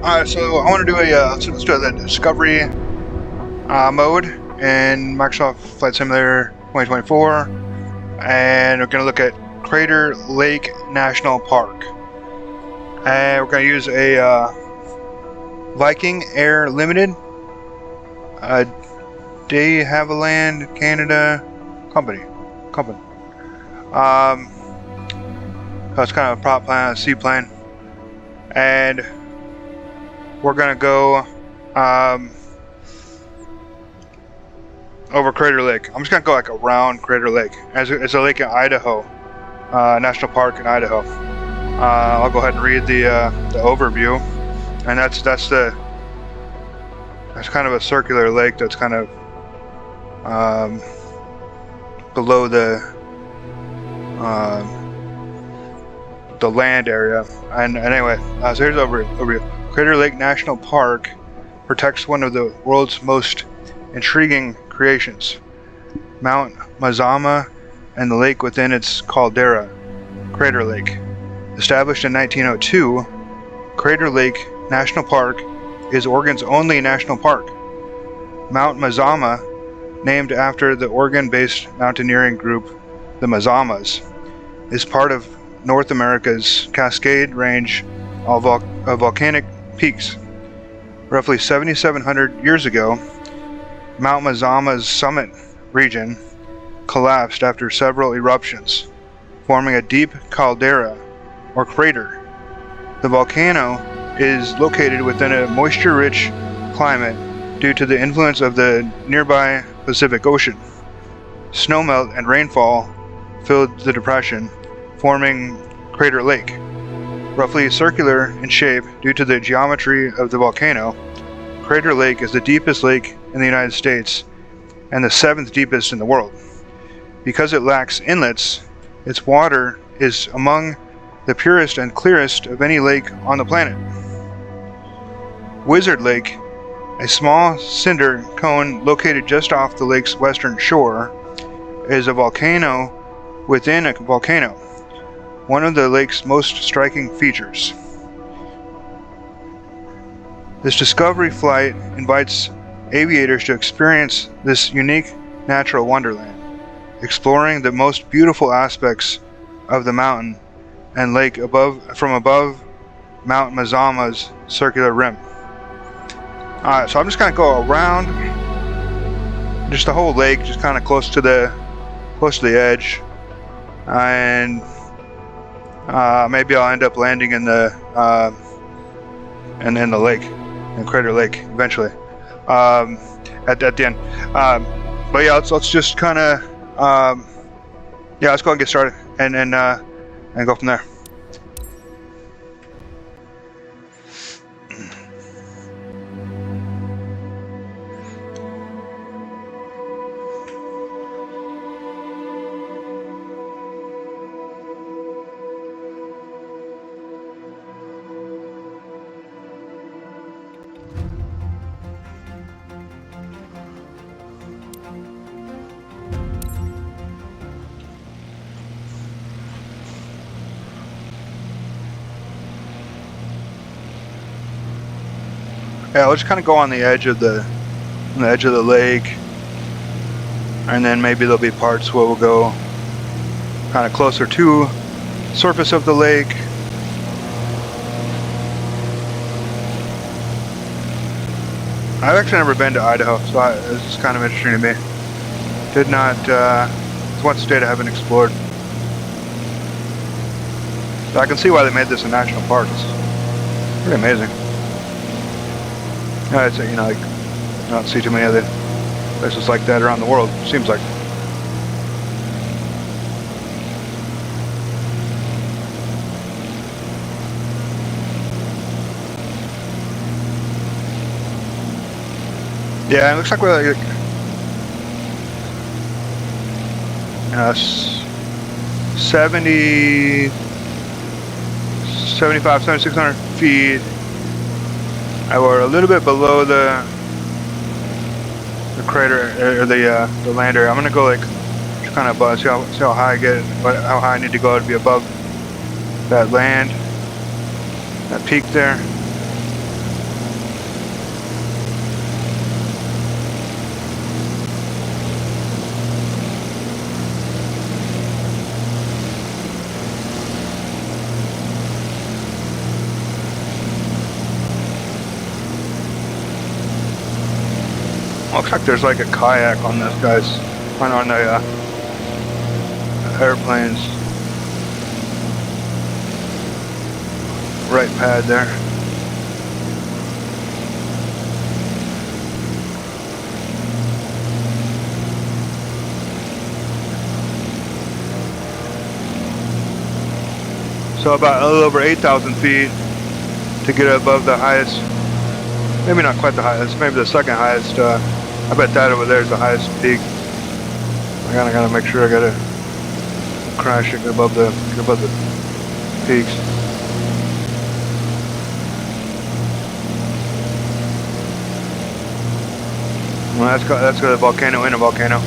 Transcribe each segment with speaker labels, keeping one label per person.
Speaker 1: Alright, so I want to do let's do the discovery mode in Microsoft Flight Simulator 2024, and we're going to look at Crater Lake National Park. And we're going to use a Viking Air Limited, de Havilland Canada company. That's kind of a prop plane, a seaplane, and we're gonna go over Crater Lake. I'm just gonna go like around Crater Lake. It's a lake in Idaho, National Park in Idaho. I'll go ahead and read the overview, and that's kind of a circular lake that's kind of below the land area. And anyway, so here's the overview. Crater Lake National Park protects one of the world's most intriguing creations, Mount Mazama, and the lake within its caldera, Crater Lake. Established in 1902, Crater Lake National Park is Oregon's only national park. Mount Mazama, named after the Oregon-based mountaineering group, the Mazamas, is part of North America's Cascade Range of volcanic peaks. Roughly 7,700 years ago, Mount Mazama's summit region collapsed after several eruptions, forming a deep caldera or crater. The volcano is located within a moisture-rich climate due to the influence of the nearby Pacific Ocean. Snowmelt and rainfall filled the depression, forming Crater Lake. Roughly circular in shape due to the geometry of the volcano, Crater Lake is the deepest lake in the United States and the 7th deepest in the world. Because it lacks inlets, its water is among the purest and clearest of any lake on the planet. Wizard Lake, a small cinder cone located just off the lake's western shore, is a volcano within a volcano, one of the lake's most striking features. This discovery flight invites aviators to experience this unique natural wonderland, exploring the most beautiful aspects of the mountain and lake from above Mount Mazama's circular rim. Alright, so I'm just gonna go around just the whole lake, just kind of close to the edge, and maybe I'll end up landing in the lake, in Crater Lake, eventually, at the end. But yeah, let's just kind of let's go and get started, and go from there. Yeah, let's kind of go on the edge of the lake, and then maybe there'll be parts where we'll go kind of closer to the surface of the lake. I've actually never been to Idaho, so this is kind of interesting to me. It's one state I haven't explored. So I can see why they made this a national park. It's pretty amazing. I'd say, like, I don't see too many other places like that around the world, seems like. Yeah, it looks like we're like 7,600 feet. We're a little bit below the crater, or the land area. I'm gonna go like just kind of above, see how high I get, how high I need to go to be above that land, that peak there. Looks like there's like a kayak on this guy's, on the airplanes. Right pad there. So about a little over 8,000 feet to get above the highest. Maybe not quite the highest, maybe the second highest. I bet that over there is the highest peak. I gotta make sure I gotta crash it above the peaks. Well, that's got a volcano in a volcano.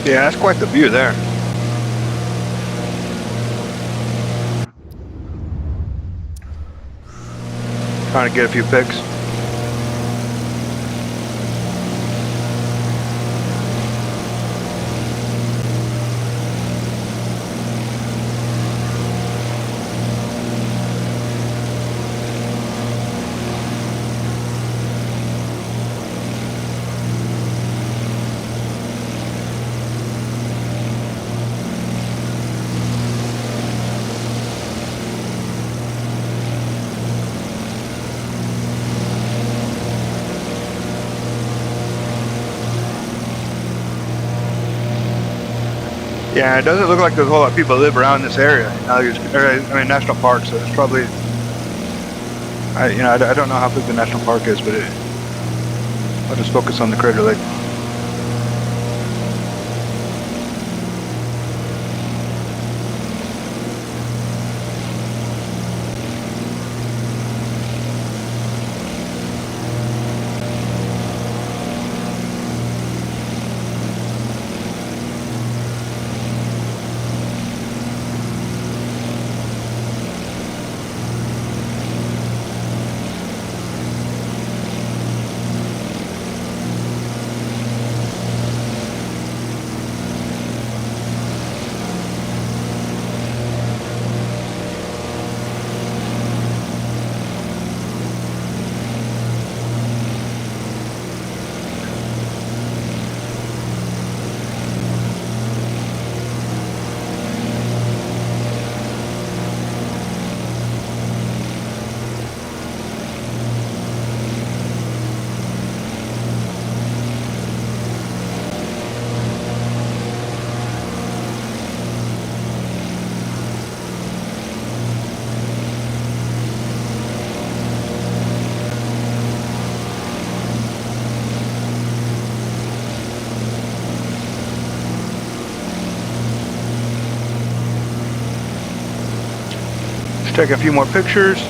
Speaker 1: Yeah, that's quite the view there. Trying to get a few pics. Yeah, it doesn't look like there's a whole lot of people live around this area. I mean, national park, so it's probably, I don't know how big the national park is, but I'll just focus on the Crater Lake. Take a few more pictures.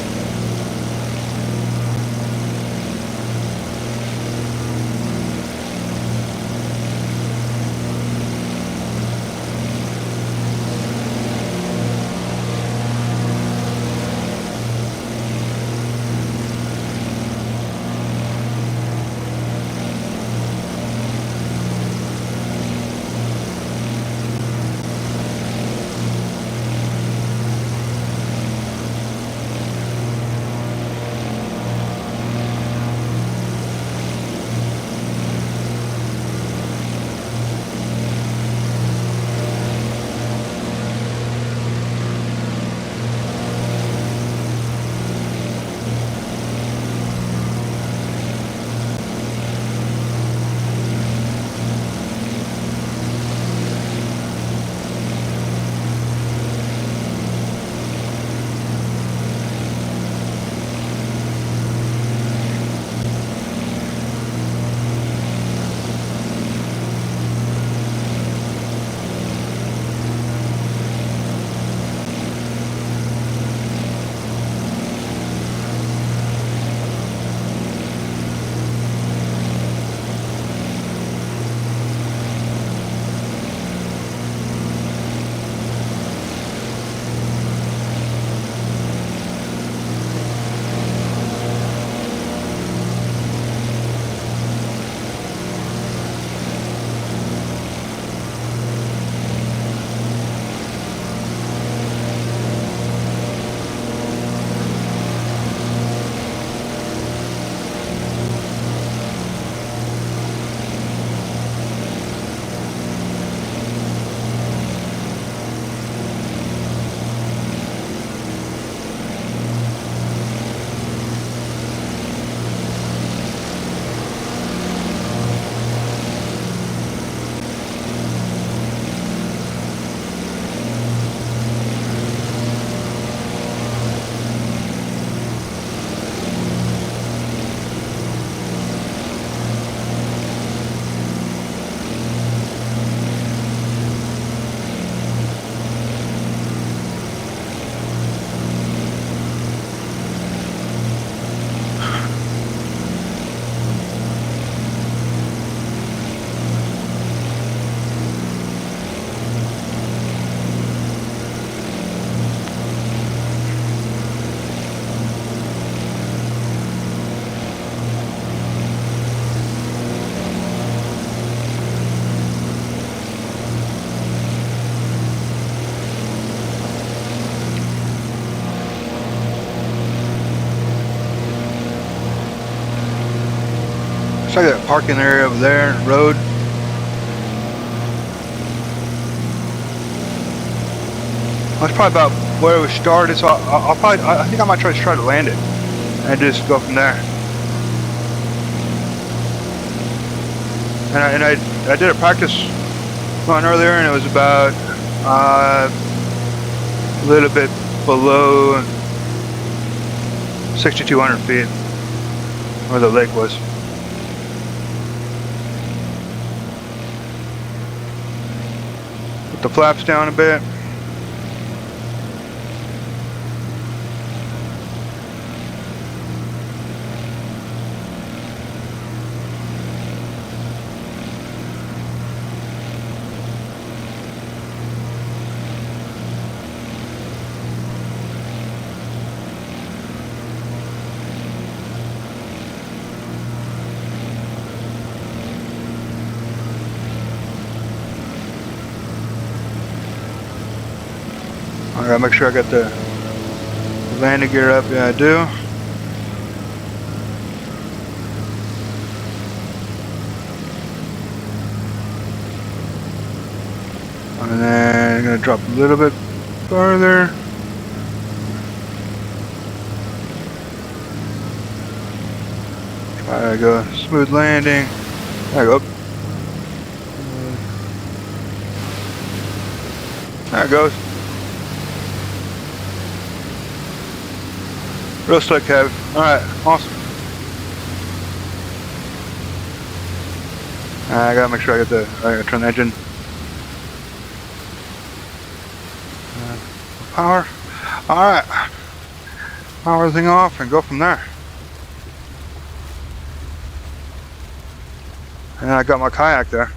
Speaker 1: Looks like that parking area over there, road. That's probably about where we started, so I think I might try to land it and just go from there. And I did a practice run earlier, and it was about a little bit below 6,200 feet where the lake was. Put the flaps down a bit. I gotta make sure I got the landing gear up. Yeah, I do. And then I'm gonna drop a little bit further. Try to go smooth landing. There we go. There it goes. Real slick, Kev. Alright, awesome. I gotta make sure I get I gotta turn the engine. Power. Alright. Power everything off and go from there. And I got my kayak there.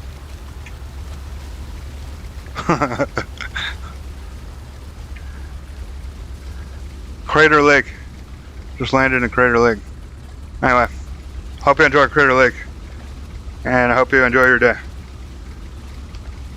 Speaker 1: Crater Lake. Just landed in Crater Lake. Anyway, hope you enjoy Crater Lake, and I hope you enjoy your day.